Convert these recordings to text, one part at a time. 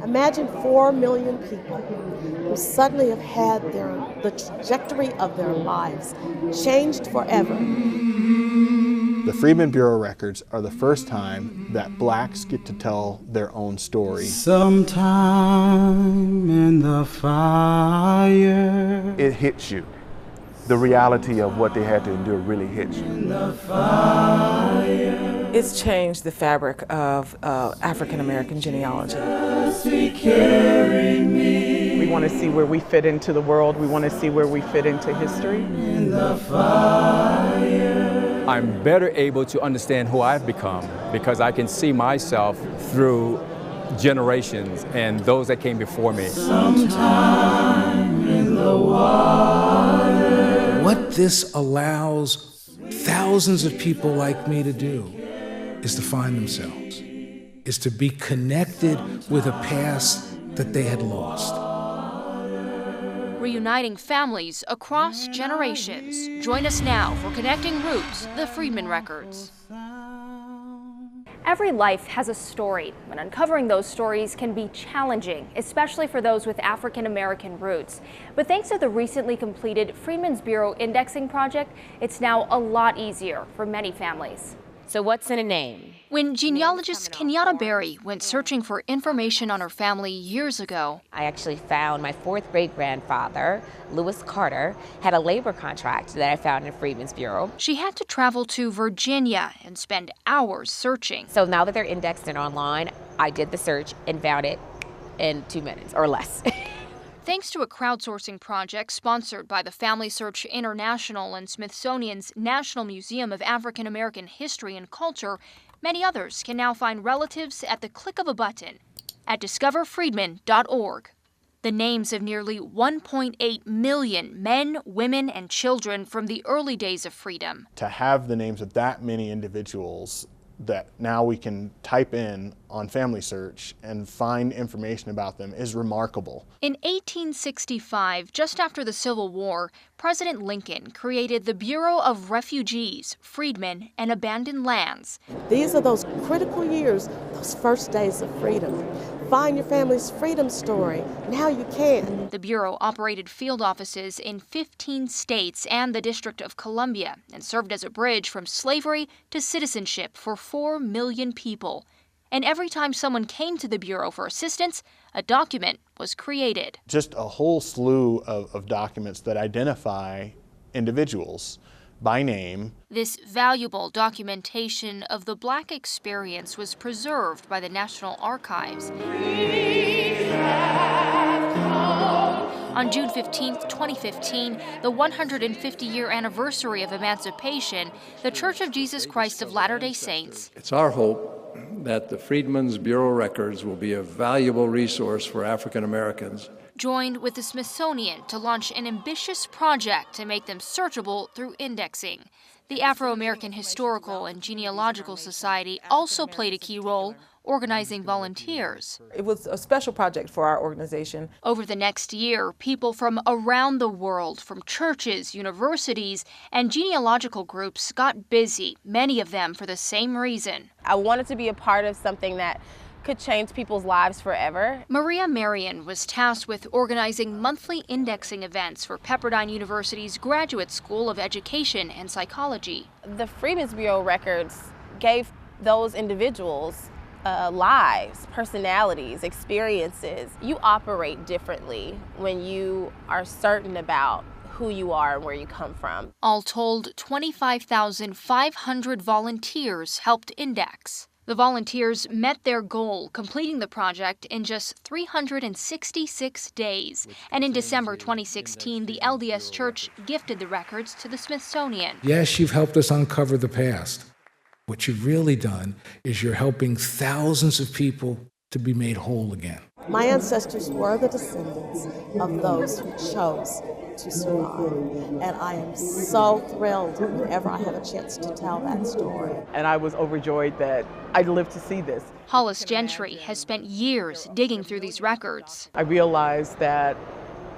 Imagine 4 million people who suddenly have had the trajectory of their lives changed forever. The Freedmen Bureau records are the first time that blacks get to tell their own story. Sometime in the fire. It hits you. The reality of what they had to endure really hits you. It's changed the fabric of African American genealogy. We want to see where we fit into the world. We want to see where we fit into history. I'm better able to understand who I've become because I can see myself through generations and those that came before me. Sometime in the water. What this allows thousands of people like me to do is to find themselves, is to be connected with a past that they had lost. Reuniting families across generations. Join us now for Connecting Roots, the Freedmen Records. Every life has a story, and uncovering those stories can be challenging, especially for those with African American roots. But thanks to the recently completed Freedmen's Bureau indexing project, it's now a lot easier for many families. So what's in a name? When genealogist Kenyatta Berry went searching for information on her family years ago, I actually found my 4th great-grandfather, Lewis Carter, had a labor contract that I found in Freedmen's Bureau. She had to travel to Virginia and spend hours searching. So now that they're indexed and online, I did the search and found it in 2 minutes or less. Thanks to a crowdsourcing project sponsored by the Family Search International and Smithsonian's National Museum of African American History and Culture, many others can now find relatives at the click of a button at discoverfreedmen.org. The names of nearly 1.8 million men, women, and children from the early days of freedom. To have the names of that many individuals that now we can type in on Family Search and find information about them is remarkable. In 1865, just after the Civil War, President Lincoln created the Bureau of Refugees, Freedmen, and Abandoned Lands. These are those critical years, those first days of freedom. Find your family's freedom story. Now you can. The Bureau operated field offices in 15 states and the District of Columbia and served as a bridge from slavery to citizenship for 4 million people. And every time someone came to the Bureau for assistance, a document was created. Just a whole slew of documents that identify individuals by name. This valuable documentation of the Black experience was preserved by the National Archives. On June 15, 2015, the 150-year anniversary of emancipation, the Church of Jesus Christ of Latter-day Saints. It's our hope that the Freedmen's Bureau records will be a valuable resource for African Americans. Joined with the Smithsonian to launch an ambitious project to make them searchable through indexing. The Afro-American Historical and Genealogical Society also played a key role, organizing volunteers. It was a special project for our organization. Over the next year, people from around the world, from churches, universities, and genealogical groups got busy, many of them for the same reason. I wanted to be a part of something that could change people's lives forever. Maria Marion was tasked with organizing monthly indexing events for Pepperdine University's Graduate School of Education and Psychology. The Freedmen's Bureau records gave those individuals lives, personalities, experiences. You operate differently when you are certain about who you are and where you come from. All told, 25,500 volunteers helped index. The volunteers met their goal, completing the project in just 366 days. And in December 2016, the LDS Church gifted the records to the Smithsonian. Yes, you've helped us uncover the past. What you've really done is you're helping thousands of people to be made whole again. My ancestors were the descendants of those who chose to survive. And I am so thrilled whenever I have a chance to tell that story. And I was overjoyed that I lived to see this. Hollis Gentry has spent years digging through these records. I realized that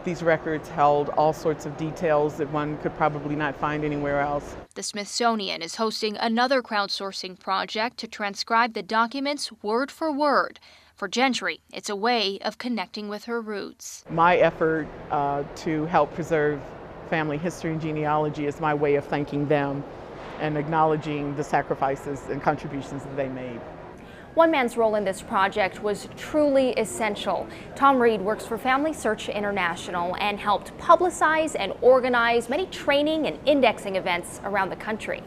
These records held all sorts of details that one could probably not find anywhere else. The Smithsonian is hosting another crowdsourcing project to transcribe the documents word for word. For Gentry, it's a way of connecting with her roots. My effort to help preserve family history and genealogy is my way of thanking them and acknowledging the sacrifices and contributions that they made. One man's role in this project was truly essential. Tom Reid works for Family Search International and helped publicize and organize many training and indexing events around the country.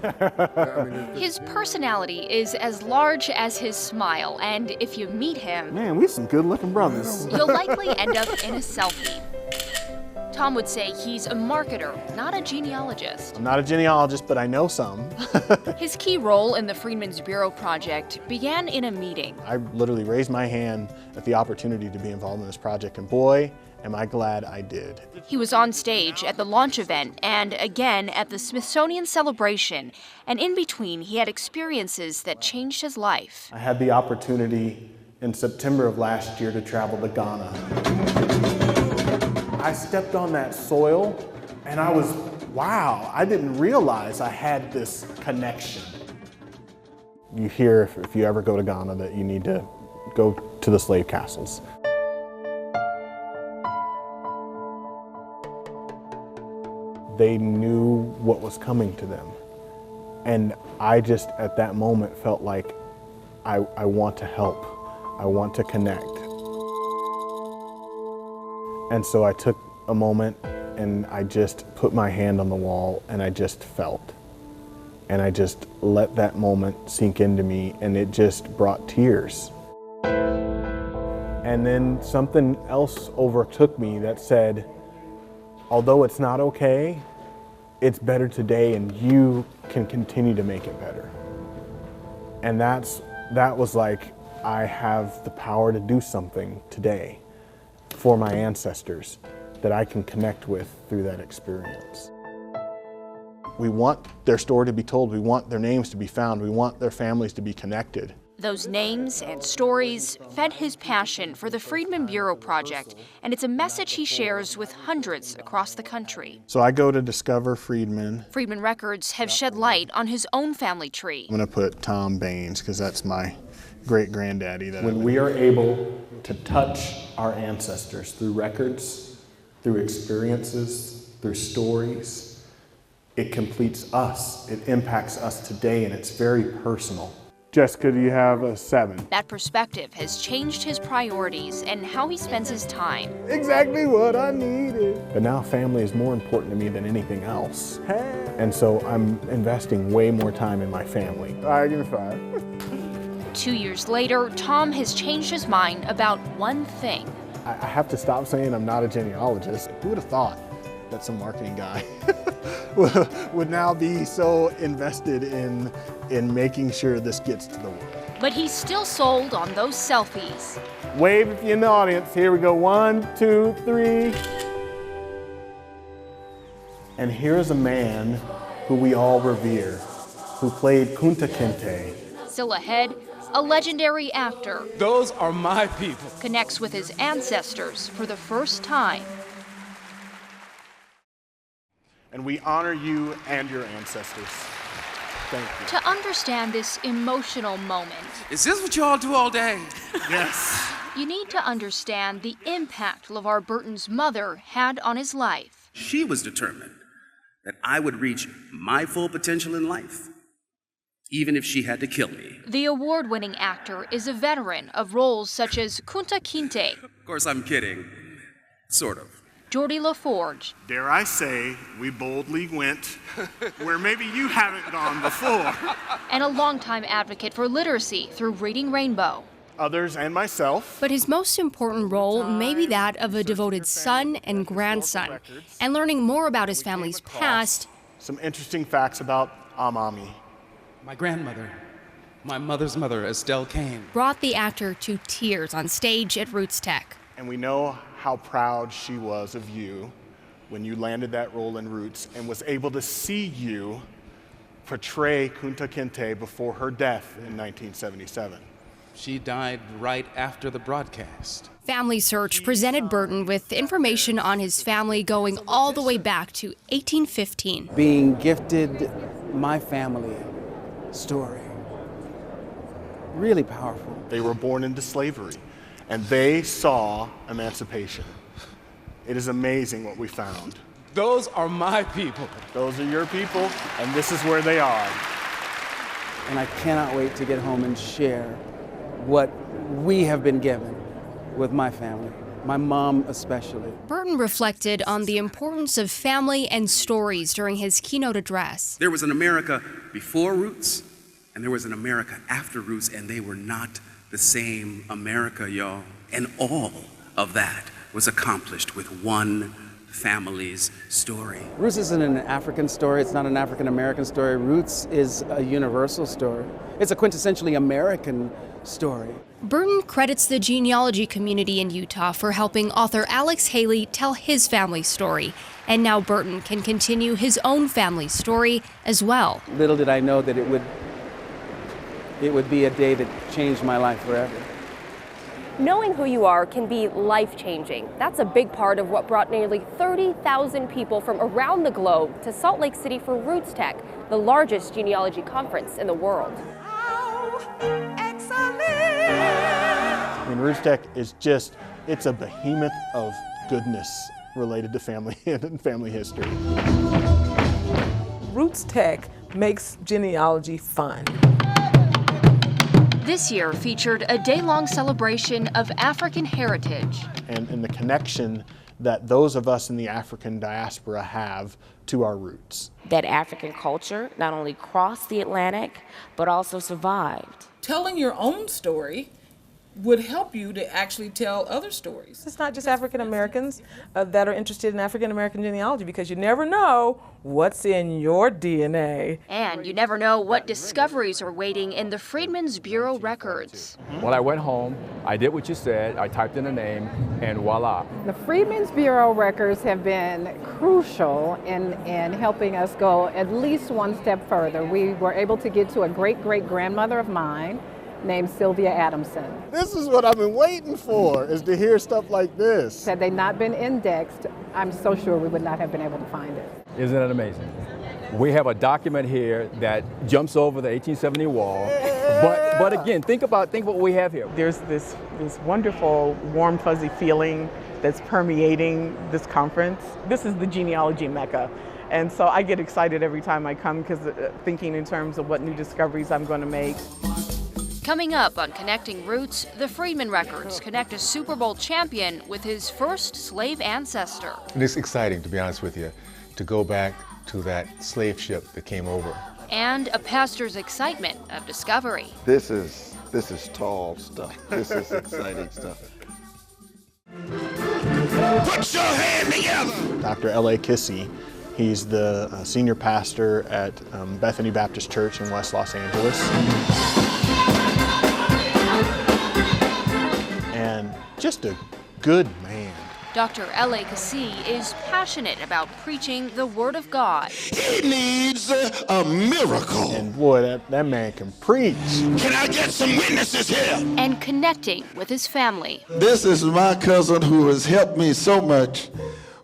His personality is as large as his smile, and if you meet him, Man, we some good-looking brothers. you'll likely end up in a selfie. Tom would say he's a marketer, not a genealogist. I'm not a genealogist, but I know some. His key role in the Freedmen's Bureau project began in a meeting. I literally raised my hand at the opportunity to be involved in this project, and boy, am I glad I did. He was on stage at the launch event and again at the Smithsonian celebration, and in between he had experiences that changed his life. I had the opportunity in September of last year to travel to Ghana. I stepped on that soil and I was, wow, I didn't realize I had this connection. You hear, if you ever go to Ghana, that you need to go to the slave castles. They knew what was coming to them. And I just, at that moment, felt like I want to help. I want to connect. And so I took a moment and I just put my hand on the wall and I just felt. And I just let that moment sink into me, and it just brought tears. And then something else overtook me that said, although it's not okay, it's better today and you can continue to make it better. And that was like, I have the power to do something today for my ancestors that I can connect with through that experience. We want their story to be told. We want their names to be found. We want their families to be connected. Those names and stories fed his passion for the Freedmen Bureau project, and it's a message he shares with hundreds across the country. So I go to discover Freedmen. Freedmen Records have shed light on his own family tree. I'm gonna put Tom Baines, because that's my great-granddaddy. When we are able to touch our ancestors through records, through experiences, through stories, it completes us. It impacts us today, and it's very personal. Jessica, do you have a 7? That perspective has changed his priorities and how he spends his time. Exactly what I needed. But now family is more important to me than anything else. Hey. And so I'm investing way more time in my family. All right, give me 5. 2 years later, Tom has changed his mind about one thing. I have to stop saying I'm not a genealogist. Who would have thought that some marketing guy would now be so invested in making sure this gets to the world? But he's still sold on those selfies. Wave if you're in the audience. Here we go. 1, 2, 3. And here's a man who we all revere, who played Kunta Kinte. Still ahead, a legendary actor. Those are my people. Connects with his ancestors for the first time. And we honor you and your ancestors. Thank you. To understand this emotional moment. Is this what y'all do all day? Yes. You need to understand the impact LeVar Burton's mother had on his life. She was determined that I would reach my full potential in life, even if she had to kill me. The award-winning actor is a veteran of roles such as Kunta Kinte. Of course, I'm kidding. Sort of. Geordie LaForge. Dare I say, we boldly went where maybe you haven't gone before. And a longtime advocate for literacy through Reading Rainbow. Others and myself. But his most important role may be that of a devoted son and grandson, and learning more about his family's past. Some interesting facts about Amami. My grandmother, my mother's mother, Estelle Kane, brought the actor to tears on stage at RootsTek. And we know how proud she was of you when you landed that role in Roots and was able to see you portray Kunta Kinte before her death in 1977. She died right after the broadcast. Family Search presented Burton with information on his family going all the way back to 1815. Being gifted my family story. Really powerful. They were born into slavery, and they saw emancipation. It is amazing what we found. Those are my people. Those are your people, and this is where they are. And I cannot wait to get home and share what we have been given with my family, my mom especially. Burton reflected on the importance of family and stories during his keynote address. There was an America before Roots, and there was an America after Roots, and they were not the same America, y'all. And all of that was accomplished with one family's story. Roots isn't an African story, it's not an African American story. Roots is a universal story. It's a quintessentially American story. Burton credits the genealogy community in Utah for helping author Alex Haley tell his family story. And now Burton can continue his own family story as well. Little did I know that it would be a day that changed my life forever. Knowing who you are can be life-changing. That's a big part of what brought nearly 30,000 people from around the globe to Salt Lake City for RootsTek, the largest genealogy conference in the world. I mean, RootsTek is just, it's a behemoth of goodness related to family and family history. RootsTek makes genealogy fun. This year featured a day-long celebration of African heritage. And the connection that those of us in the African diaspora have to our roots. That African culture not only crossed the Atlantic, but also survived. Telling your own story would help you to actually tell other stories. It's not just African Americans that are interested in African American genealogy, because you never know what's in your DNA. And you never know what discoveries are waiting in the Freedmen's Bureau records. When I went home, I did what you said, I typed in a name, and voila. The Freedmen's Bureau records have been crucial in helping us go at least one step further. We were able to get to a great-great-grandmother of mine named Sylvia Adamson. This is what I've been waiting for, is to hear stuff like this. Had they not been indexed, I'm so sure we would not have been able to find it. Isn't that amazing? We have a document here that jumps over the 1870 wall, but again, think what we have here. There's this wonderful, warm, fuzzy feeling that's permeating this conference. This is the genealogy mecca. And so I get excited every time I come, because thinking in terms of what new discoveries I'm going to make. Coming up on Connecting Roots, the Freedmen Records connect a Super Bowl champion with his first slave ancestor. And it's exciting, to be honest with you, to go back to that slave ship that came over. And a pastor's excitement of discovery. This is tall stuff. This is exciting stuff. Put your hand together! Dr. L.A. Kissy, he's the senior pastor at Bethany Baptist Church in West Los Angeles. And just a good man. Dr. L.A. Kissy is passionate about preaching the Word of God. He needs a miracle. And boy, that man can preach. Can I get some witnesses here? And connecting with his family. This is my cousin who has helped me so much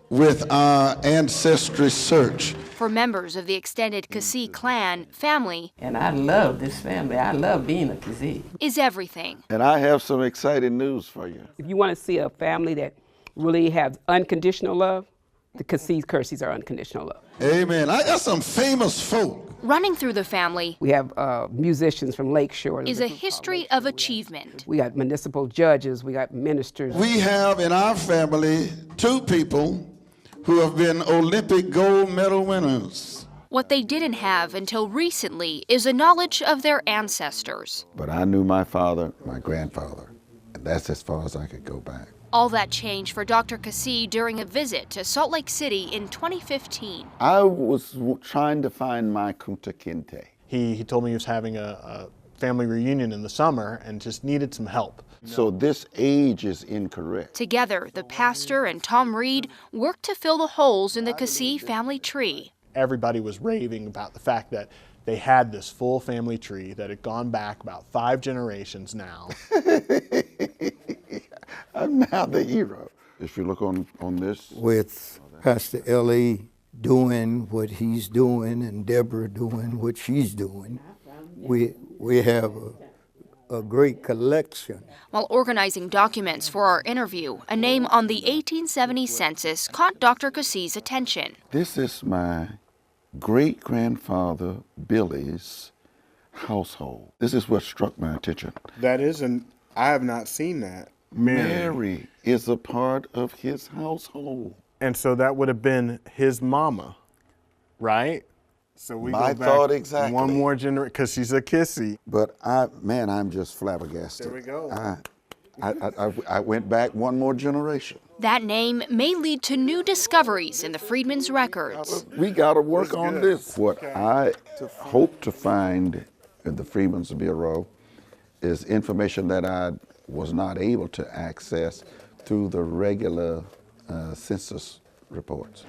with our ancestry search. For members of the extended Kissy clan family, and I love this family. I love being a Kissy. Is everything. And I have some exciting news for you. If you want to see a family that really has unconditional love, the Kisseys are unconditional love. Amen. I got some famous folk. Running through the family, we have musicians from Lakeshore. Is a history of achievement. We got municipal judges, we got ministers. We have in our family 2 people who have been Olympic gold medal winners. What they didn't have until recently is a knowledge of their ancestors. But I knew my father, my grandfather, and that's as far as I could go back. All that changed for Dr. Kissy during a visit to Salt Lake City in 2015. I was trying to find my Kunta Kinte. He told me he was having a family reunion in the summer and just needed some help. So this age is incorrect. Together, the pastor and Tom Reid worked to fill the holes in the Kissy family tree. Everybody was raving about the fact that they had this full family tree that had gone back about 5 generations now. I'm now the hero. If you look on this. With Pastor Ellie doing what he's doing and Deborah doing what she's doing, we have a great collection. While organizing documents for our interview, a name on the 1870 census caught Dr. Cassie's attention. This is my great-grandfather Billy's household. This is what struck my attention. That isn't, I have not seen that. Mary is a part of his household. And so that would have been his mama, right? So we My go back thought exactly. one more generation, because she's a Kissy. But I'm just flabbergasted. There we go. I went back one more generation. That name may lead to new discoveries in the Freedmen's Records. We got to work on this. What I hope to find in the Freedmen's Bureau is information that I was not able to access through the regular census reports.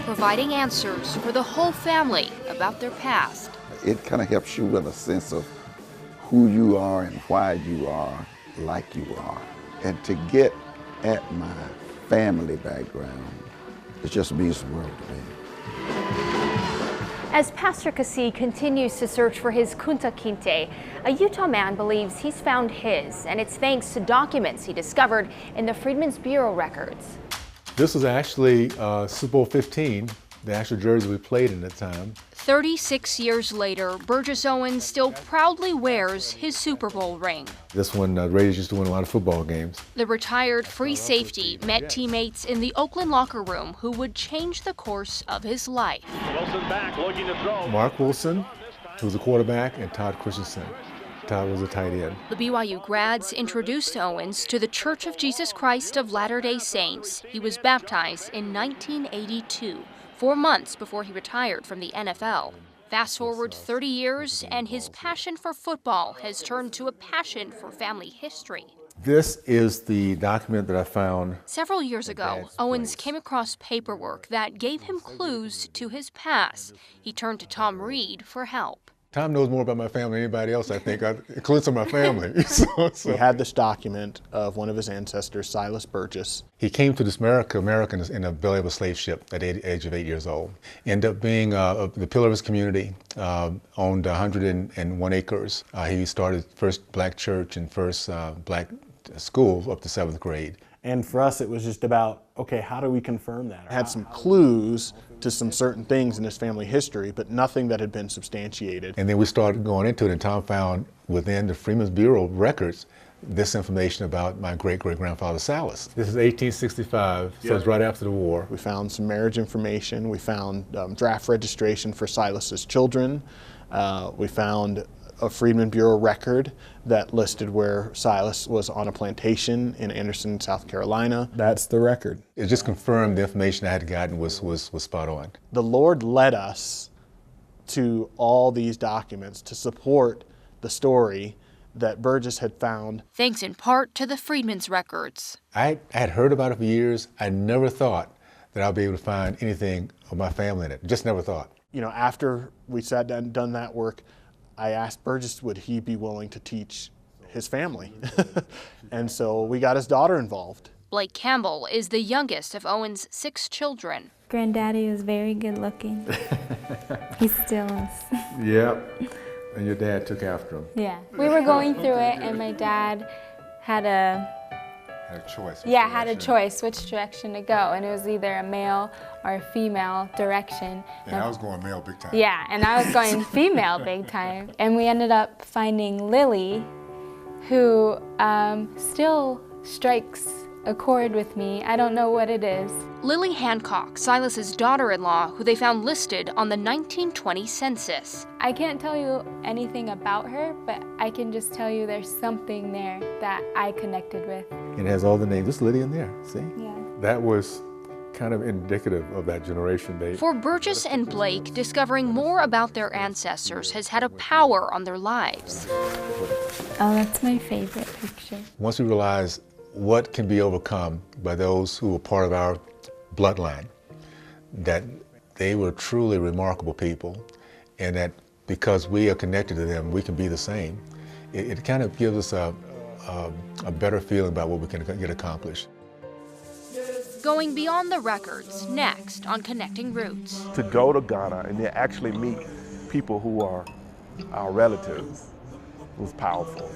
Providing answers for the whole family about their past. It kind of helps you with a sense of who you are and why you are like you are. And to get at my family background, it just means the world to me. As Pastor Cassie continues to search for his Kunta Kinte, a Utah man believes he's found his, and it's thanks to documents he discovered in the Freedmen's Bureau records. This was actually Super Bowl 15, the actual jersey we played in at the time. 36 years later, Burgess Owens still proudly wears his Super Bowl ring. This one, Reid used to win a lot of football games. The retired free safety met teammates in the Oakland locker room who would change the course of his life. Wilson back, looking to throw. Mark Wilson, who was a quarterback, and Todd Christensen. Todd was a tight end. The BYU grads introduced Owens to the Church of Jesus Christ of Latter-day Saints. He was baptized in 1982. 4 months before he retired from the NFL. Fast forward 30 years, and his passion for football has turned to a passion for family history. This is the document that I found. Several years ago, Owens came across paperwork that gave him clues to his past. He turned to Tom Reid for help. Tom knows more about my family than anybody else, I think, including my family. We had this document of one of his ancestors, Silas Burgess. He came to this America in a belly of a slave ship at the age of 8 years old. Ended up being the pillar of his community, owned 101 acres. He started first black church and first black school up to 7th grade. And for us, it was just about, okay, how do we confirm that? I had some clues to some certain things in his family history, but nothing that had been substantiated. And then we started going into it, and Tom found within the Freedmen's Bureau records this information about my great-great-grandfather Silas. This is 1865, so it's right after the war. We found some marriage information. We found draft registration for Silas's children. We found a Freedmen Bureau record that listed where Silas was on a plantation in Anderson, South Carolina. That's the record. It just confirmed the information I had gotten was spot on. The Lord led us to all these documents to support the story that Burgess had found. Thanks in part to the Freedmen's Records. I had heard about it for years. I never thought that I'd be able to find anything of my family in it. Just never thought. You know, after we sat down and done that work, I asked Burgess would he be willing to teach his family. And so we got his daughter involved. Blake Campbell is the youngest of Owens' 6 children. Granddaddy was very good looking. He still is. Yep. And your dad took after him. Yeah. We were going through it and my dad had a choice. Had a choice which direction to go, and it was either a male or a female direction. And I was going male big time. Yeah, and I was going female big time. And we ended up finding Lily, who still strikes a chord with me. I don't know what it is. Lily Hancock, Silas's daughter-in-law, who they found listed on the 1920 census. I can't tell you anything about her, but I can just tell you there's something there that I connected with. It has all the names. There's Lydia in there, see? Yeah. That was kind of indicative of that generation. For Burgess and Blake, discovering more about their ancestors has had a power on their lives. Oh, that's my favorite picture. Once we realized what can be overcome by those who were part of our bloodline, that they were truly remarkable people, and that because we are connected to them, we can be the same. it kind of gives us a better feeling about what we can get accomplished. Going beyond the records, next on Connecting Roots. To go to Ghana and then actually meet people who are our relatives was powerful.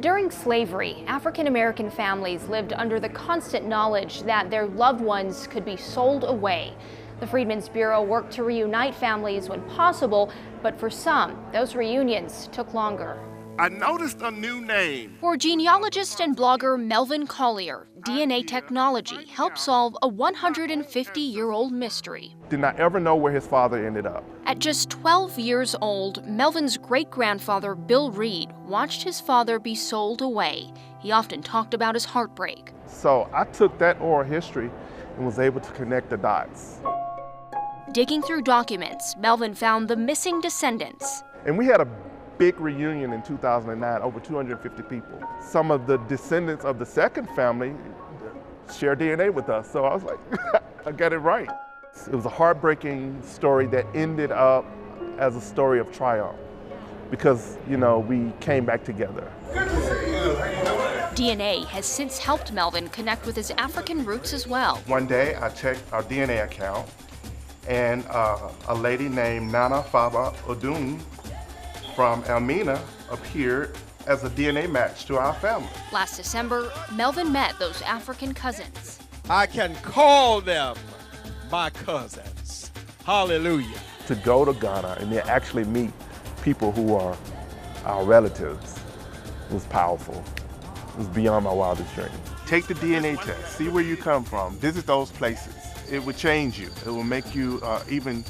During slavery, African American families lived under the constant knowledge that their loved ones could be sold away. The Freedmen's Bureau worked to reunite families when possible, but for some, those reunions took longer. I noticed a new name. For genealogist and blogger Melvin Collier, DNA technology helped solve a 150-year-old mystery. Did not ever know where his father ended up. At just 12 years old, Melvin's great-grandfather Bill Reid watched his father be sold away. He often talked about his heartbreak. So I took that oral history and was able to connect the dots. Digging through documents, Melvin found the missing descendants. And we had a big reunion in 2009, over 250 people. Some of the descendants of the second family share DNA with us, so I was like, I got it right. It was a heartbreaking story that ended up as a story of triumph because, you know, we came back together. DNA has since helped Melvin connect with his African roots as well. One day I checked our DNA account and a lady named Nana Faba Odun from Elmina appeared as a DNA match to our family. Last December, Melvin met those African cousins. I can call them my cousins. Hallelujah. To go to Ghana and then actually meet people who are our relatives was powerful. It was beyond my wildest dreams. Take the DNA test, see where you come from, visit those places. It will change you. It will make you even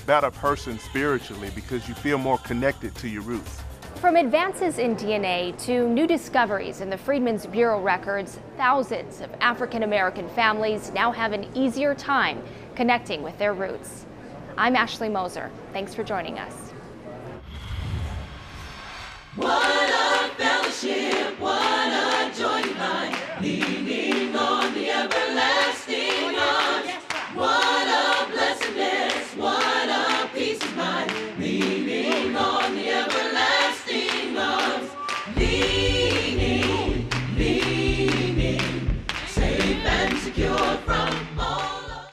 better person spiritually because you feel more connected to your roots. From advances in DNA to new discoveries in the Freedmen's Bureau records, thousands of African American families now have an easier time connecting with their roots. I'm Ashley Moser. Thanks for joining us. What a fellowship, what a joint line, leaning on the everlasting arms. What a blessedness, what a peace of mind, leaning on the everlasting arms.